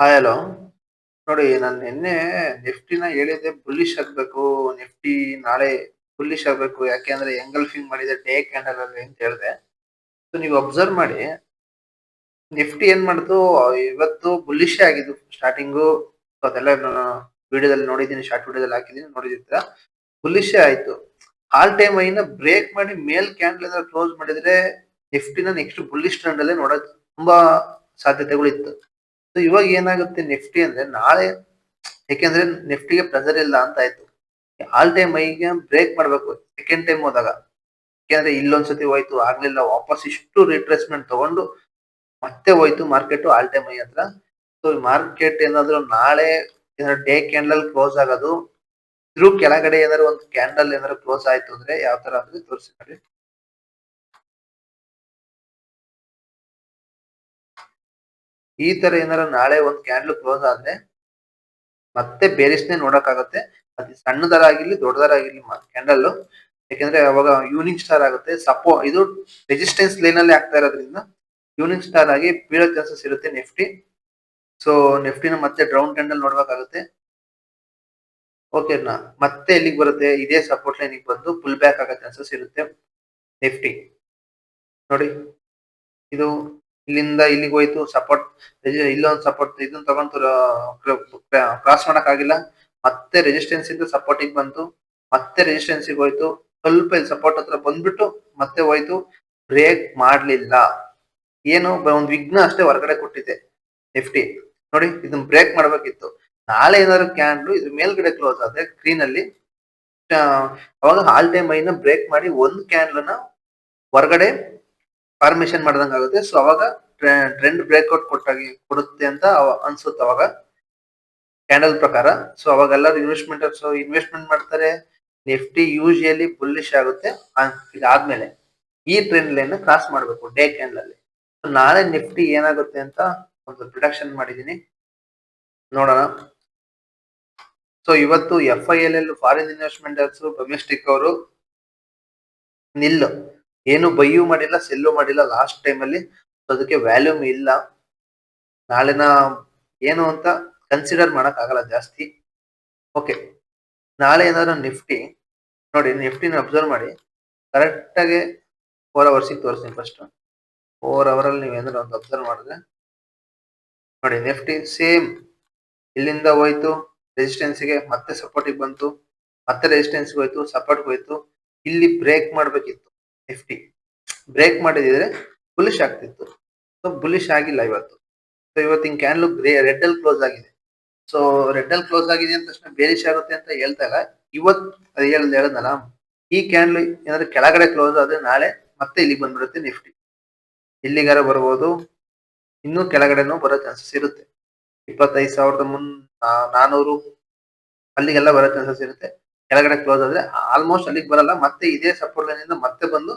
Hi hello. ನೋಡಿ ನಾನು ನಿನ್ನೆ ನಿಫ್ಟಿನ ಹೇಳಿದ್ದೆ ಬುಲ್ಲಿಶ್ ಆಗ್ಬೇಕು. ನಿಫ್ಟಿ ನಾಳೆ ಬುಲ್ಲಿಶ್ ಆಗ್ಬೇಕು. ಯಾಕೆಂದ್ರೆ ಎಂಗಲ್ಫಿಂಗ್ ಮಾಡಿದೆ ಡೇ ಕ್ಯಾಂಡಲ್ ಅಲ್ಲಿ ಅಂತ ಹೇಳಿದೆ. ಸೊ ನೀವು ಅಬ್ಸರ್ವ್ ಮಾಡಿ ನಿಫ್ಟಿ ಏನ್ ಮಾಡ್ತು ಇವತ್ತು ಬುಲ್ಲಿಶ್ ಆಗಿದ್ದು ಸ್ಟಾರ್ಟಿಂಗು. ಅದೆಲ್ಲ ನಾನು ವಿಡಿಯೋದಲ್ಲಿ ನೋಡಿದ್ದೀನಿ, ಶಾರ್ಟ್ ವಿಡಿಯೋದಲ್ಲಿ ಹಾಕಿದ್ದೀನಿ ನೋಡಿದಿರ. ಬುಲ್ಲಿಶ್ ಆಯ್ತು. ಆಲ್ ಟೈಮ್ ಐನ ಬ್ರೇಕ್ ಮಾಡಿ ಮೇಲ್ ಕ್ಯಾಂಡಲ್ ಕ್ಲೋಸ್ ಮಾಡಿದ್ರೆ ನಿಫ್ಟಿನ ನೆಕ್ಸ್ಟ್ ಬುಲ್ಲಿಶ್ ಟ್ರೆಂಡ್ ಅಲ್ಲೇ ನೋಡೋದು ತುಂಬಾ ಸಾಧ್ಯತೆಗಳು ಇತ್ತು. ಸೊ ಇವಾಗ ಏನಾಗುತ್ತೆ ನಿಫ್ಟಿ ಅಂದ್ರೆ ನಾಳೆ, ಯಾಕೆಂದ್ರೆ ನಿಫ್ಟಿಗೆ ಪ್ರೆಸರ್ ಇಲ್ಲ ಅಂತ ಆಯ್ತು. ಆಲ್ ಟೈಮ್ ಐಗೆ ಬ್ರೇಕ್ ಮಾಡ್ಬೇಕು ಸೆಕೆಂಡ್ ಟೈಮ್ ಹೋದಾಗ. ಯಾಕೆಂದ್ರೆ ಇಲ್ಲೊಂದ್ಸತಿ ಹೋಯ್ತು ಆಗ್ಲಿಲ್ಲ, ವಾಪಸ್ ಇಷ್ಟು ರಿಟ್ರೇಸ್ಮೆಂಟ್ ತಗೊಂಡು ಮತ್ತೆ ಹೋಯ್ತು ಮಾರ್ಕೆಟ್ ಆಲ್ ಟೈಮ್ ಐ ಹತ್ರ. ಸೊ ಮಾರ್ಕೆಟ್ ಏನಾದ್ರು ನಾಳೆ ಏನಾದ್ರು ಡೇ ಕ್ಯಾಂಡಲ್ ಕ್ಲೋಸ್ ಆಗೋದು, ಇದ್ರ ಕೆಳಗಡೆ ಏನಾದ್ರು ಒಂದು ಕ್ಯಾಂಡಲ್ ಏನಾದ್ರು ಕ್ಲೋಸ್ ಆಯ್ತು ಅಂದ್ರೆ ಯಾವ ತರ ಅಂದ್ರೆ ತೋರಿಸಿ ನೋಡಿ. ಈ ತರ ಏನಾದ್ರು ನಾಳೆ ಒಂದು ಕ್ಯಾಂಡಲ್ ಕ್ಲೋಸ್ ಆದ್ರೆ ಮತ್ತೆ ಬೇರಿಸ್ನೇ ನೋಡಕ್ಕಾಗತ್ತೆ. ಅದು ಸಣ್ಣದರಾಗಿರ್ಲಿ ದೊಡ್ಡದರಾಗಿರ್ಲಿ ಕ್ಯಾಂಡಲ್. ಯಾಕೆಂದ್ರೆ ಅವಾಗ ಯೂನಿಕ್ ಸ್ಟಾರ್ ಆಗುತ್ತೆ. ಇದು ರೆಸಿಸ್ಟೆನ್ಸ್ ಲೈನ್ ಅಲ್ಲಿ ಆಗ್ತಾ ಇರೋದ್ರಿಂದ ಯೂನಿಕ್ ಸ್ಟಾರ್ ಆಗಿ ಬೀಳೋ ಚಾನ್ಸಸ್ ಇರುತ್ತೆ ನಿಫ್ಟಿ. ಸೊ ನಿಫ್ಟಿನ ಮತ್ತೆ ಡೌನ್ ಟ್ರೆಂಡ್ ನೋಡ್ಬೇಕಾಗುತ್ತೆ. ಓಕೆನಾ, ಮತ್ತೆ ಎಲ್ಲಿಗೆ ಬರುತ್ತೆ, ಇದೇ ಸಪೋರ್ಟ್ ಲೈನ್ ಬಂದು ಫುಲ್ ಬ್ಯಾಕ್ ಆಗೋ ಚಾನ್ಸಸ್ ಇರುತ್ತೆ ನಿಫ್ಟಿ. ನೋಡಿ, ಇದು ಇಲ್ಲಿಂದ ಇಲ್ಲಿಗೆ ಹೋಯ್ತು ಸಪೋರ್ಟ್, ಇಲ್ಲೊಂದು ಸಪೋರ್ಟ್ ಇದನ್ನ ತಗೊಂಡು ಕ್ರಾಸ್ ಮಾಡಕ್ ಆಗಿಲ್ಲ. ಮತ್ತೆ ರೆಸಿಸ್ಟೆನ್ಸ್ ಇಂದ ಸಪೋರ್ಟಿಗೆ ಬಂತು, ಮತ್ತೆ ರೆಸಿಸ್ಟೆನ್ಸ್ ಹೋಯ್ತು. ಸ್ವಲ್ಪ ಇಲ್ಲಿ ಸಪೋರ್ಟ್ ಹತ್ರ ಬಂದ್ಬಿಟ್ಟು ಮತ್ತೆ ಹೋಯ್ತು, ಬ್ರೇಕ್ ಮಾಡ್ಲಿಲ್ಲ. ಏನು ಒಂದು ವಿಘ್ನ ಅಷ್ಟೇ ಹೊರಗಡೆ ಕೊಟ್ಟಿದೆ ನಿಫ್ಟಿ. ನೋಡಿ, ಇದನ್ನ ಬ್ರೇಕ್ ಮಾಡ್ಬೇಕಿತ್ತು. ನಾಳೆ ಏನಾದ್ರು ಕ್ಯಾಂಡ್ಲು ಇದ್ರ ಮೇಲ್ಗಡೆ ಕ್ಲೋಸ್ ಆದ್ರೆ ಗ್ರೀನ್ ಅಲ್ಲಿ, ಅವಾಗ ಆಲ್ ಟೈಮ್ ಐನ ಬ್ರೇಕ್ ಮಾಡಿ ಒಂದು ಕ್ಯಾಂಡ್ಲನ್ನ ಹೊರಗಡೆ ಫಾರ್ಮೇಶನ್ ಮಾಡ್ದಂಗ ಆಗುತ್ತೆ. ಸೊ ಅವಾಗ ಟ್ರೆಂಡ್ ಬ್ರೇಕ್ಔಟ್ ಕೊಡುತ್ತೆ ಅಂತ ಅನ್ಸುತ್ತೆ ಅವಾಗ ಕ್ಯಾಂಡಲ್ ಪ್ರಕಾರ. ಸೊ ಅವಾಗ ಎಲ್ಲರೂ ಇನ್ವೆಸ್ಟ್ಮೆಂಟ್ ಮಾಡ್ತಾರೆ. ನಿಫ್ಟಿ ಯೂಶಿಯಲಿ ಬುಲ್ಲಿಶ್ ಆಗುತ್ತೆ ಇದಾದ್ಮೇಲೆ ಈ ಟ್ರೆಂಡ್ ಲೈನ್ ಕ್ರಾಸ್ ಮಾಡಬೇಕು ಡೇ ಕ್ಯಾಂಡಲ್ ಅಲ್ಲಿ. ನಾಳೆ ನಿಫ್ಟಿ ಏನಾಗುತ್ತೆ ಅಂತ ಒಂದು ಪ್ರಿಡಕ್ಷನ್ ಮಾಡಿದೀನಿ, ನೋಡೋಣ. ಸೊ ಇವತ್ತು FILL ಫಾರಿನ್ ಇನ್ವೆಸ್ಟ್ಮೆಂಟರ್ಸ್ ಡೊಮೆಸ್ಟಿಕ್ ಅವರು ನಿಲ್, ಏನು ಬೈಯೂ ಮಾಡಿಲ್ಲ ಸೆಲ್ಲು ಮಾಡಿಲ್ಲ ಲಾಸ್ಟ್ ಟೈಮ್ ಅಲ್ಲಿ. ಅದಕ್ಕೆ ವ್ಯಾಲ್ಯೂಮ್ ಇಲ್ಲ. ನಾಳೆನ ಏನು ಅಂತ ಕನ್ಸಿಡರ್ ಮಾಡಕ್ ಆಗಲ್ಲ ಜಾಸ್ತಿ. ಓಕೆ, ನಾಳೆ ಏನಾದ್ರು ನಿಫ್ಟಿ ನೋಡಿ, ನಿಫ್ಟಿನ ಅಬ್ಸರ್ವ್ ಮಾಡಿ ಕರೆಕ್ಟ್ ಆಗಿ 4 ಅವರ್ಸ್ ತೋರಿಸ್ತೀನಿ. ಫಸ್ಟ್ 4 ಅವರ್ ಅಲ್ಲಿ ನೀವು ಏನಾದ್ರು ಒಂದು ಅಬ್ಸರ್ವ್ ಮಾಡಿದ್ರೆ ನೋಡಿ, ನಿಫ್ಟಿ ಸೇಮ್ ಇಲ್ಲಿಂದ ಹೋಯ್ತು ರೆಸಿಸ್ಟೆನ್ಸ್ ಗೆ, ಮತ್ತೆ ಸಪೋರ್ಟಿಗೆ ಬಂತು, ಮತ್ತೆ ರೆಸಿಸ್ಟೆನ್ಸ್ ಹೋಯ್ತು, ಸಪೋರ್ಟ್ ಹೋಯ್ತು. ಇಲ್ಲಿ ಬ್ರೇಕ್ ಮಾಡ್ಬೇಕಿತ್ತು ನಿಫ್ಟಿ. ಬ್ರೇಕ್ ಮಾಡಿದ್ರೆ ಬುಲಿಶ್ ಆಗ್ತಿತ್ತು. ಸೊ ಬುಲಿಶ್ ಆಗಿಲ್ಲ ಇವತ್ತು. ಸೊ ಇವತ್ತಿನ ಕ್ಯಾನ್ಲು ರೆಡ್ ಅಲ್ಲಿ ಕ್ಲೋಸ್ ಆಗಿದೆ. ಸೊ ರೆಡ್ ಅಲ್ಲಿ ಕ್ಲೋಸ್ ಆಗಿದೆ ಅಂತ ತಕ್ಷಣ ಬೇರಿಶ್ ಆಗುತ್ತೆ ಅಂತ ಹೇಳ್ತಾ ಇಲ್ಲ. ಇವತ್ತು ಹೇಳದ್ನಲ್ಲ, ಈ ಕ್ಯಾನ್ಲು ಏನಾದ್ರು ಕೆಳಗಡೆ ಕ್ಲೋಸ್ ಆದ್ರೆ ನಾಳೆ ಮತ್ತೆ ಇಲ್ಲಿಗೆ ಬಂದ್ಬಿಡುತ್ತೆ ನಿಫ್ಟಿ. ಇಲ್ಲಿಗಾರ ಬರ್ಬೋದು, ಇನ್ನೂ ಕೆಳಗಡೆನೂ ಬರೋ ಚಾನ್ಸಸ್ ಇರುತ್ತೆ. 25,400 ಅಲ್ಲಿಗೆಲ್ಲ ಬರೋ ಚಾನ್ಸಸ್ ಇರುತ್ತೆ. ಕೆಳಗಡೆ ಕ್ಲೋಸ್ ಆದ್ರೆ ಆಲ್ಮೋಸ್ಟ್ ಅಲ್ಲಿಗೆ ಬರಲ್ಲ, ಮತ್ತೆ ಇದೇ ಸಪೋರ್ಟ್ ಲೈನ್ ಇಂದ ಮತ್ತೆ ಬಂದು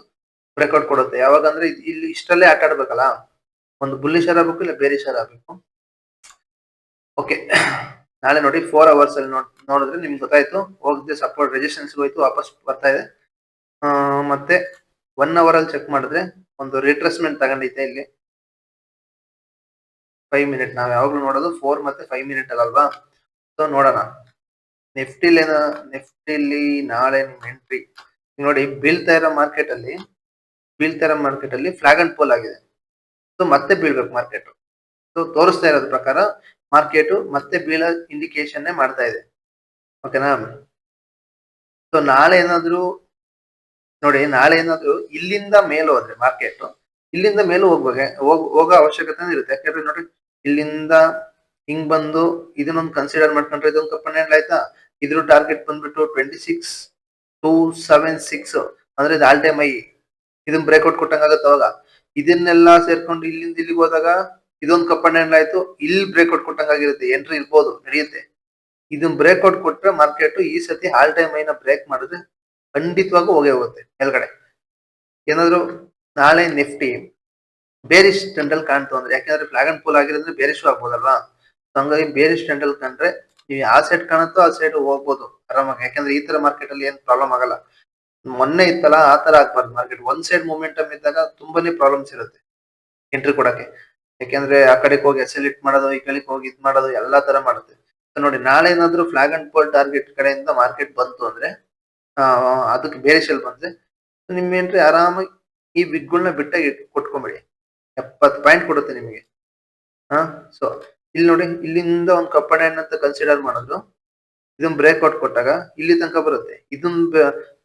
ಬ್ರೇಕ್ಔಟ್ ಕೊಡುತ್ತೆ. ಯಾವಾಗ ಅಂದ್ರೆ ಇಲ್ಲಿ ಇಷ್ಟಲ್ಲೇ ಆಟ ಆಡ್ಬೇಕಲ್ಲ, ಒಂದು ಬುಲ್ಲಿಶರ್ ಆಗ್ಬೇಕು ಇಲ್ಲ ಬೇರಿಶರ್ ಆಗ್ಬೇಕು. ಓಕೆ, ನಾಳೆ ನೋಡಿ 4 ಅವರ್ಸ್ ಅಲ್ಲಿ ನೋಡಿದ್ರೆ ನಿಮ್ಗೆ ಗೊತ್ತಾಯ್ತು. ಹೋಗಿದೆ ಸಪೋರ್ಟ್ ರೆಸಿಸ್ಟೆನ್ಸ್ ಹೋಯ್ತು, ವಾಪಸ್ ಬರ್ತಾ ಇದೆ. ಮತ್ತೆ 1 ಅವರ್ ಅಲ್ಲಿ ಚೆಕ್ ಮಾಡಿದ್ರೆ ಒಂದು ರಿಟ್ರೇಸ್ಮೆಂಟ್ ತಗೊಂಡೈತೆ ಇಲ್ಲಿ 5 ಮಿನಿಟ್. ನಾವ್ ಯಾವಾಗ್ಲೂ ನೋಡೋದು 4 ಮತ್ತೆ 5 ಮಿನಿಟ್ ಅಲ್ವಾ. ಸೊ ನೋಡೋಣ ನಿಫ್ಟಿಲಿ ನಾಳೆ ನಿಮ್ ಎಂಟ್ರಿ ನೋಡಿ. ಬೀಳ್ತಾ ಇರೋ ಮಾರ್ಕೆಟ್ ಅಲ್ಲಿ ಫ್ಲಾಗ್ ಅಂಡ್ ಪೋಲ್ ಆಗಿದೆ. ಸೊ ಮತ್ತೆ ಬೀಳ್ಬೇಕು ಮಾರ್ಕೆಟ್. ಸೊ ತೋರಿಸ್ತಾ ಇರೋದ್ ಪ್ರಕಾರ ಮಾರ್ಕೆಟ್ ಮತ್ತೆ ಬೀಳೋ ಇಂಡಿಕೇಶನ್ ಮಾಡ್ತಾ ಇದೆ. ಓಕೆನಾ. ಸೊ ನಾಳೆ ಏನಾದ್ರು ನೋಡಿ, ನಾಳೆ ಏನಾದ್ರು ಇಲ್ಲಿಂದ ಮೇಲೆ ಹೋದ್ರೆ ಮಾರ್ಕೆಟ್ ಇಲ್ಲಿಂದ ಮೇಲೂ ಹೋಗೋ ಅವಶ್ಯಕತೆ ಇರುತ್ತೆ. ಯಾಕಂದ್ರೆ ನೋಡಿ, ಇಲ್ಲಿಂದ ಹಿಂಗ್ ಬಂದು ಇದನ್ನೊಂದು ಕನ್ಸಿಡರ್ ಮಾಡ್ಕೊಂಡ್ರೆ ಇದೊಂದು ಕಪ್ಪನ್ ಹ್ಯಾಂಡಲ್ ಆಯ್ತಾ. ಇದ್ರ ಟಾರ್ಗೆಟ್ ಬಂದ್ಬಿಟ್ಟು 26,276 ಅಂದ್ರೆ ಇದು ಆಲ್ ಟೈಮ್ ಐ. ಇದನ್ನ ಬ್ರೇಕ್ಔಟ್ ಕೊಟ್ಟಂಗ ಆಗುತ್ತೆ. ಅವಾಗ ಇದನ್ನೆಲ್ಲ ಸೇರ್ಕೊಂಡು ಇಲ್ಲಿಂದ ಇಲ್ಲಿಗೆ ಹೋದಾಗ ಇದೊಂದು ಕಪ್ಪನ್ ಹ್ಯಾಂಡಲ್ ಆಯ್ತು, ಇಲ್ಲಿ ಬ್ರೇಕ್ಔಟ್ ಕೊಟ್ಟಂಗಾಗಿರುತ್ತೆ. ಎಂಟ್ರಿ ಇರ್ಬೋದು, ನಡೆಯುತ್ತೆ. ಇದನ್ನ ಬ್ರೇಕ್ಔಟ್ ಕೊಟ್ರೆ ಮಾರ್ಕೆಟ್ ಈ ಸತಿ ಆಲ್ ಟೈಮ್ ಐನ ಬ್ರೇಕ್ ಮಾಡಿದ್ರೆ ಖಂಡಿತವಾಗೂ ಹೋಗುತ್ತೆ ಮೇಲ್ಗಡೆ. ಏನಾದ್ರು ನಾಳೆ ನಿಫ್ಟಿ ಬೇರಿಶ್ ಟ್ರೆಂಡ್ ಅಲ್ಲಿ ಕಾಣ್ತು ಅಂದ್ರೆ, ಯಾಕಂದ್ರೆ ಫ್ಲಾಗ್ ಅಂಡ್ ಪೂಲ್ ಆಗಿರೋದ್ರೆ ಬೇರಿಶ್ ಆಗ್ಬೋದಲ್ವಾ. ಹಂಗಾಗಿ ಬೇರಿಶ್ ಟ್ರೆಂಡ್ ಅಲ್ಲಿ ಕಂಡ್ರೆ ನೀವು ಯಾವ ಸೈಡ್ ಕಾಣುತ್ತೋ ಆ ಸೈಡ್ ಹೋಗ್ಬೋದು ಆರಾಮಾಗಿ. ಯಾಕಂದ್ರೆ ಈ ತರ ಮಾರ್ಕೆಟ್ ಅಲ್ಲಿ ಏನ್ ಪ್ರಾಬ್ಲಮ್ ಆಗಲ್ಲ. ಮೊನ್ನೆ ಇತ್ತಲ್ಲ ಆ ತರ ಆಗ್ಬಾರ್ದು ಮಾರ್ಕೆಟ್. ಒಂದ್ ಸೈಡ್ ಮೂಮೆಂಟಮ್ ಇದ್ದಾಗ ತುಂಬಾನೇ ಪ್ರಾಬ್ಲಮ್ಸ್ ಇರುತ್ತೆ ಎಂಟ್ರಿ ಕೊಡಕ್ಕೆ. ಯಾಕೆಂದ್ರೆ ಆ ಕಡೆಗೆ ಹೋಗಿ ಎಸ್ ಎಲ್ ಇಟ್ ಮಾಡೋದು, ಈ ಕಡೆಗೆ ಹೋಗಿ ಇದ್ ಮಾಡೋದು ಎಲ್ಲಾ ತರ ಮಾಡುತ್ತೆ. ನೋಡಿ ನಾಳೆ ಏನಾದ್ರು ಫ್ಲಾಗ್ ಅಂಡ್ ಪೋಲ್ ಟಾರ್ಗೆಟ್ ಕಡೆಯಿಂದ ಮಾರ್ಕೆಟ್ ಬಂತು ಅಂದ್ರೆ ಅದಕ್ಕೆ ಬೇರೆ ಶೆಲ್ ಬಂದ್ರೆ ನಿಮ್ಗೇನ್ರಿ ಆರಾಮಾಗಿ ಈ ಬಿಗ್ಗಳನ್ನ ಬಿಟ್ಟಾಗಿ ಕೊಟ್ಕೊಂಬಿಡಿ. 70 ಪಾಯಿಂಟ್ ಕೊಡುತ್ತೆ ನಿಮಗೆ. ಸೊ ಇಲ್ಲಿ ನೋಡಿ, ಇಲ್ಲಿಂದ ಒಂದು ಕಪ್ಪಡ ಅಂತ ಕನ್ಸಿಡರ್ ಮಾಡಿದ್ರು, ಇದನ್ನ ಬ್ರೇಕ್ಔಟ್ ಕೊಟ್ಟಾಗ ಇಲ್ಲಿ ತನಕ ಬರುತ್ತೆ. ಇದನ್ನ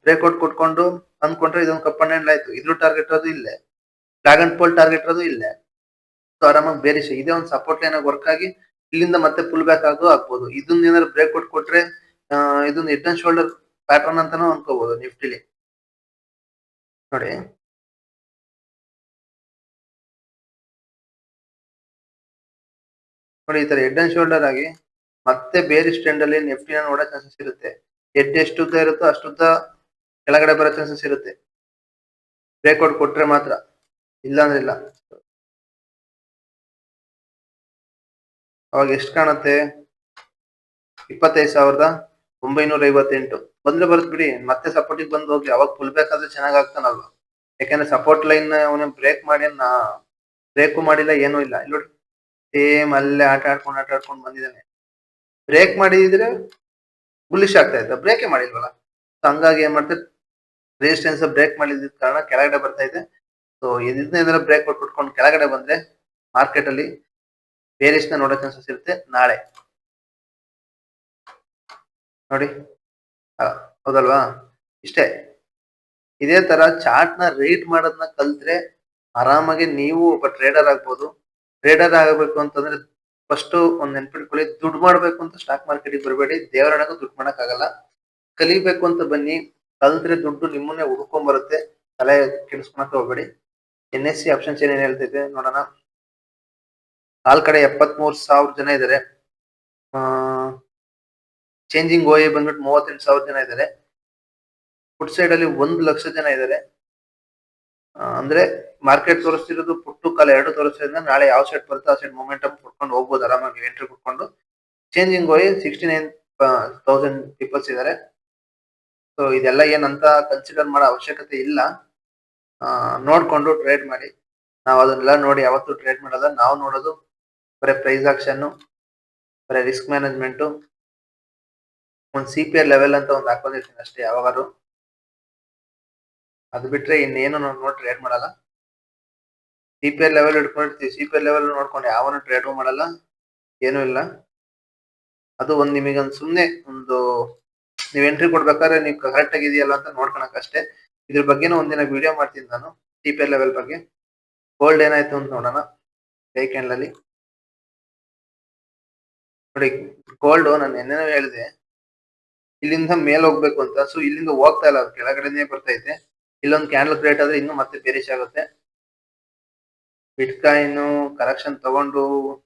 ಬ್ರೇಕ್ಔಟ್ ಕೊಟ್ಕೊಂಡು ಅಂದ್ಕೊಂಡ್ರೆ ಇದೊಂದು ಕಪ್ಪಡ ಆಯ್ತು. ಇದ್ರ ಟಾರ್ಗೆಟ್ ಅದು ಇಲ್ಲೇ, ಫ್ಲಾಗ್ ಅಂಡ್ ಪೋಲ್ ಟಾರ್ಗೆಟ್ ಅದು ಇಲ್ಲೇ. ಸೊ ಆರಾಮಾಗಿ ಬೇರೆ ಇದೇ ಒಂದು ಸಪೋರ್ಟ್ ಲೈನ್ ಆಗಿ ವರ್ಕ್ ಆಗಿ ಇಲ್ಲಿಂದ ಮತ್ತೆ ಫುಲ್ ಬ್ಯಾಕ್ ಆಗ್ಬೋದು. ಇದನ್ನ ಏನಾದ್ರು ಬ್ರೇಕ್ಔಟ್ ಕೊಟ್ರೆ ಇದನ್ನ ಹೆಡ್ ಅಂಡ್ ಶೋಲ್ಡರ್ ಪ್ಯಾಟರ್ನ್ ಅಂತಾನು ಅನ್ಕೋಬಹುದು ನಿಫ್ಟಿಲಿ. ನೋಡಿ ನೋಡಿ, ಈ ತರ ಹೆಡ್ ಅಂಡ್ ಶೋಲ್ಡರ್ ಆಗಿ ಮತ್ತೆ ಬೇರೆ ಸ್ಟ್ಯಾಂಡ್ ಅಲ್ಲಿ ನಿಫ್ಟಿನ ನೋಡೋ ಚಾನ್ಸಸ್ ಇರುತ್ತೆ. ಹೆಡ್ ಎಷ್ಟು ಉದ್ದ ಇರುತ್ತೋ ಅಷ್ಟುದ್ದ ಕೆಳಗಡೆ ಬರೋ ಚಾನ್ಸಸ್ ಇರುತ್ತೆ, ಬ್ರೇಕ್ಔಟ್ ಕೊಟ್ರೆ ಮಾತ್ರ, ಇಲ್ಲ ಅಂದ್ರೆ ಇಲ್ಲ. ಅವಾಗ ಎಷ್ಟು ಕಾಣುತ್ತೆ? 25,958 ಬಂದ್ರೆ ಬರ್ತ್ ಬಿಡಿ, ಮತ್ತೆ ಸಪೋರ್ಟಿಗೆ ಬಂದು ಹೋಗಿ. ಅವಾಗ ಫುಲ್ ಬ್ಯಾಕ್ ಆದ್ರೆ ಚೆನ್ನಾಗ್ ಆಗ್ತಾನಲ್ವಾ. ಯಾಕಂದ್ರೆ ಸಪೋರ್ಟ್ ಲೈನ್ ಅವನ ಬ್ರೇಕ್ ಮಾಡಿ ಬ್ರೇಕು ಮಾಡಿಲ್ಲ, ಏನೂ ಇಲ್ಲ. ಇಲ್ಲಿ ನೋಡಿ, ಸೇಮ್ ಅಲ್ಲೇ ಆಟ ಆಡ್ಕೊಂಡು ಬಂದಿದ್ದಾನೆ. ಬ್ರೇಕ್ ಮಾಡಿದ್ರೆ ಬುಲಿಶ್ ಆಗ್ತಾ ಇದ್ದ, ಬ್ರೇಕೇ ಮಾಡಿಲ್ವಲ್ಲ. ಹಂಗಾಗಿ ಏನ್ ಮಾಡ್ತಾರೆ, ರೆಸಿಸ್ಟೆನ್ಸ್ ಬ್ರೇಕ್ ಮಾಡಿದ ಕಾರಣ ಕೆಳಗಡೆ ಬರ್ತಾ ಇದೆ. ಸೊ ಇದನ್ನ ಬ್ರೇಕ್ ಕೊಟ್ಕೊಂಡು ಕೆಳಗಡೆ ಬಂದ್ರೆ ಮಾರ್ಕೆಟ್ ಅಲ್ಲಿ ಬೇರಿಸ್ನ ನೋಡೋ ಚಾನ್ಸಸ್ ಇರುತ್ತೆ ನಾಳೆ. ನೋಡಿ, ಹೌದಲ್ವಾ? ಇಷ್ಟೇ. ಇದೇ ತರ ಚಾರ್ಟ್ ನ ರೀಡ್ ಮಾಡೋದನ್ನ ಕಲ್ತ್ರೆ ಆರಾಮಾಗಿ ನೀವು ಒಬ್ಬ ಟ್ರೇಡರ್ ಆಗ್ಬೋದು. ಟ್ರೇಡರ್ ಆಗಬೇಕು ಅಂತಂದ್ರೆ ಫಸ್ಟ್ ಒಂದ್ ನೆನ್ಪಿಟ್ಕೊಳ್ಳಿ, ದುಡ್ಡು ಮಾಡ್ಬೇಕು ಅಂತ ಸ್ಟಾಕ್ ಮಾರ್ಕೆಟ್ಗೆ ಬರಬೇಡಿ. ದೇವರಣಗೂ ದುಡ್ಡು ಮಾಡಕ್ ಆಗಲ್ಲ. ಕಲಿಬೇಕು ಅಂತ ಬನ್ನಿ, ಕಲ್ತ್ರೆ ದುಡ್ಡು ನಿಮ್ಮನ್ನೇ ಹುಡ್ಕೊಂಡ್ ಬರುತ್ತೆ. ತಲೆ ಕೆಡಿಸ್ಕೊಳಕ್ ಹೋಗ್ಬೇಡಿ. NSE ಆಪ್ಷನ್ ಚೈನ್ ಏನ್ ಹೇಳ್ತೈತೆ ನೋಡೋಣ. ಆಲ್ ಕಡೆ 73,000 ಜನ ಇದಾರೆ. ಚೇಂಜಿಂಗ್ OI ಬಂದ್ಬಿಟ್ಟು 38,000 ಜನ ಇದಾರೆ. ಫುಡ್ ಸೈಡ್ ಅಲ್ಲಿ 1,00,000 ಜನ ಇದಾರೆ. ಅಂದ್ರೆ ಮಾರ್ಕೆಟ್ ತೋರಿಸ್ತಿರೋದು ಪುಟ್ಟು ಕಾಲ ಎರಡು ತೋರಿಸ್ತಿರೋದ್ರಿಂದ ನಾಳೆ ಯಾವ ಸೈಡ್ ಬರುತ್ತೆ ಆ ಸೈಡ್ ಮೊಮೆಂಟಮ್ ಕೊಟ್ಕೊಂಡು ಹೋಗ್ಬೋದು ಆರಾಮಾಗಿ ಎಂಟ್ರಿ ಕೊಟ್ಕೊಂಡು. ಚೇಂಜಿಂಗ್ OI 69,000 ಪೀಪಲ್ಸ್ ಇದಾರೆ. ಸೊ ಇದೆಲ್ಲ ಏನಂತ ಕನ್ಸಿಡರ್ ಮಾಡೋ ಅವಶ್ಯಕತೆ ಇಲ್ಲ. ನೋಡ್ಕೊಂಡು ಟ್ರೇಡ್ ಮಾಡಿ. ನಾವು ಅದನ್ನೆಲ್ಲ ನೋಡಿ ಯಾವತ್ತು ಟ್ರೇಡ್ ಮಾಡಲ್ಲ. ನಾವು ನೋಡೋದು ಬರೀ ಪ್ರೈಸ್ ಆಕ್ಷನ್, ಬರೀ ರಿಸ್ಕ್ ಮ್ಯಾನೇಜ್ಮೆಂಟ್, ಒಂದು CPR ಲೆವೆಲ್ ಅಂತ ಒಂದು ಹಾಕೊಂಡಿರ್ತೀನಿ ಅಷ್ಟೇ ಯಾವಾಗಾದ್ರು. ಅದು ಬಿಟ್ರೆ ಇನ್ನೇನು ನೋಡಿ ಟ್ರೇಡ್ ಮಾಡಲ್ಲ. CPR ಲೆವೆಲ್ ಇಟ್ಕೊಂಡಿರ್ತೀವಿ, CPR ಲೆವೆಲ್ ನೋಡ್ಕೊಂಡು ಯಾವನು ಟ್ರೇಡ್ ಮಾಡಲ್ಲ, ಏನೂ ಇಲ್ಲ. ಅದು ಒಂದು ನಿಮಗೊಂದು ಸುಮ್ಮನೆ ಒಂದು ನೀವು ಎಂಟ್ರಿ ಕೊಡ್ಬೇಕಾದ್ರೆ ನೀವು ಕರೆಕ್ಟ್ ಆಗಿದೆಯಲ್ಲ ಅಂತ ನೋಡ್ಕೊಳಕ್ ಅಷ್ಟೇ. ಇದ್ರ ಬಗ್ಗೆನೂ ಒಂದಿನ ವಿಡಿಯೋ ಮಾಡ್ತೀನಿ ನಾನು, CPR ಲೆವೆಲ್ ಬಗ್ಗೆ. ಗೋಲ್ಡ್ ಏನಾಯ್ತು ಅಂತ ನೋಡೋಣ. ಡೇ ಕ್ಯಾಂಡಲ್ ಅಲ್ಲಿ ನೋಡಿ, ಗೋಲ್ಡ್ ನಾನು ನೆನ್ನೆನೂ ಹೇಳಿದೆ ಇಲ್ಲಿಂದ ಮೇಲ್ ಹೋಗ್ಬೇಕು ಅಂತ. ಸೊ ಇಲ್ಲಿಂದ ಹೋಗ್ತಾ ಇಲ್ಲ, ಕೆಳಗಡೆನೆ ಬರ್ತೈತೆ. ಇಲ್ಲೊಂದು ಕ್ಯಾಂಡಲ್ ಕ್ರಿಯೇಟ್ ಆದ್ರೆ ಇನ್ನು ಮತ್ತೆ ಬೇರಿಶ್ ಆಗುತ್ತೆ. ಬಿಟ್ಕಾಯಿನ್ ಕರೆಕ್ಷನ್ ತಗೊಂಡು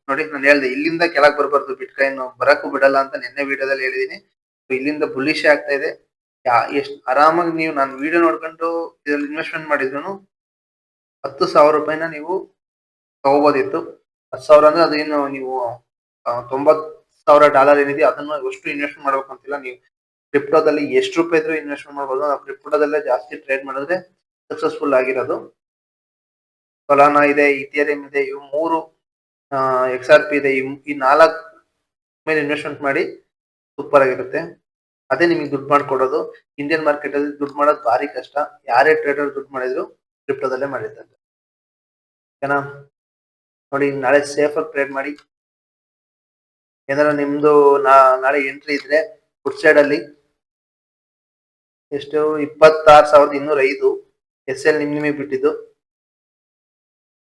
ನೋಡಿ, ನಾನು ಹೇಳ್ದೆ ಇಲ್ಲಿಂದ ಕೆಳಗ್ ಬರ್ಬಾರ್ದು, ಬಿಟ್ಕಾಯಿನ್ ಬರಕ್ಕೂ ಬಿಡಲ್ಲ ಅಂತ ನಿನ್ನೆ ವಿಡಿಯೋದಲ್ಲಿ ಹೇಳಿದೀನಿ. ಇಲ್ಲಿಂದ ಬುಲಿಶ್ ಆಗ್ತಾ ಇದೆ. ಎಷ್ಟು ಆರಾಮಾಗಿ ನೀವು ನಾನು ವಿಡಿಯೋ ನೋಡ್ಕೊಂಡು ಇದ್ರಲ್ಲಿ ಇನ್ವೆಸ್ಟ್ಮೆಂಟ್ ಮಾಡಿದ್ರು 10,000 ರೂಪಾಯಿನ ನೀವು ತಗೋಬೋದಿತ್ತು. 10,000 ಅಂದ್ರೆ ಅದೇನು ನೀವು $90,000 ಏನಿದೆ ಅದನ್ನು ಎಷ್ಟು ಇನ್ವೆಸ್ಟ್ ಮಾಡ್ಬೇಕು ಅಂತಿಲ್ಲ. ನೀವು ಕ್ರಿಪ್ಟೋದಲ್ಲಿ ಎಷ್ಟು ರೂಪಾಯಿ ಇದ್ರೂ ಇನ್ವೆಸ್ಟ್ಮೆಂಟ್ ಮಾಡ್ಬೋದು. ನಾವು ಕ್ರಿಪ್ಟೋದಲ್ಲೇ ಜಾಸ್ತಿ ಟ್ರೇಡ್ ಮಾಡಿದ್ರೆ ಸಕ್ಸಸ್ಫುಲ್ ಆಗಿರೋದು. ಸೊಲಾನಾ ಇದೆ, ಇಥೇರಿಯಂ ಇದೆ, ಇವು 3 XRP ಇದೆ. ಈ 4 ಮೇಲೆ ಇನ್ವೆಸ್ಟ್ಮೆಂಟ್ ಮಾಡಿ ಸೂಪರ್ ಆಗಿರುತ್ತೆ. ಅದೇ ನಿಮಗೆ ದುಡ್ಡು ಮಾಡ್ಕೊಡೋದು. ಇಂಡಿಯನ್ ಮಾರ್ಕೆಟ್ ಅಲ್ಲಿ ದುಡ್ಡು ಮಾಡೋದು ಭಾರಿ ಕಷ್ಟ. ಯಾರೇ ಟ್ರೇಡರ್ ದುಡ್ಡು ಮಾಡಿದ್ರು ಕ್ರಿಪ್ಟೋದಲ್ಲೇ ಮಾಡಿರ್ತಾರೆ. ಓಕೆನಾ? ನೋಡಿ, ನಾಳೆ ಸೇಫ್ ಆಗಿ ಟ್ರೇಡ್ ಮಾಡಿ. ಏನಾರ ನಿಮ್ದು ನಾಳೆ ಎಂಟ್ರಿ ಇದ್ರೆ ಫುಡ್ ಸೈಡ್ ಅಲ್ಲಿ ಎಷ್ಟು 26,205 SL ನಿಮಗೆ ಬಿಟ್ಟಿದ್ದು.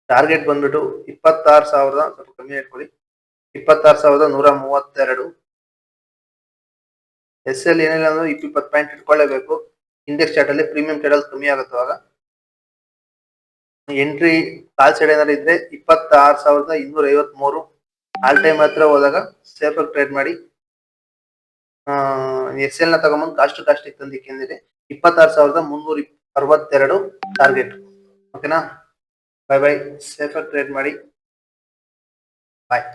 ಟಾರ್ಗೆಟ್ ಬಂದ್ಬಿಟ್ಟು 26,000, ಸ್ವಲ್ಪ ಕಮ್ಮಿ ಇಟ್ಕೊಳ್ಳಿ, 26,132. SL ಏನಿಲ್ಲ ಅಂದ್ರೆ 20 ಪಾಯಿಂಟ್ ಇಟ್ಕೊಳ್ಳೇಬೇಕು. ಇಂಡೆಕ್ಸ್ ಚಾರ್ಟ್ ಅಲ್ಲಿ ಪ್ರೀಮಿಯಂ ಟ್ರೇಡರ್ಸ್ ಕಮ್ಮಿ ಆಗುತ್ತೆ. ಅವಾಗ ಎಂಟ್ರಿ ಕಾಲ್ ಸೈಡ್ ಏನಾದ್ರು ಇದ್ರೆ 26,253 ಆಲ್ ಟೈಮ್ ಹತ್ರ ಹೋದಾಗ ಸೇಫ್ ಆಗಿ ಟ್ರೇಡ್ ಮಾಡಿ. SL ನ ತಗೊಂಬಂದು ಕಾಸ್ಟ್ ತಂದಿಕ್ಕಿಂದಿದೆ 26,362 ಟಾರ್ಗೆಟ್. ಓಕೆನಾ? ಬೈ ಬೈ, ಸೇಫ್ ಆಗಿ ಟ್ರೇಡ್ ಮಾಡಿ. ಬಾಯ್.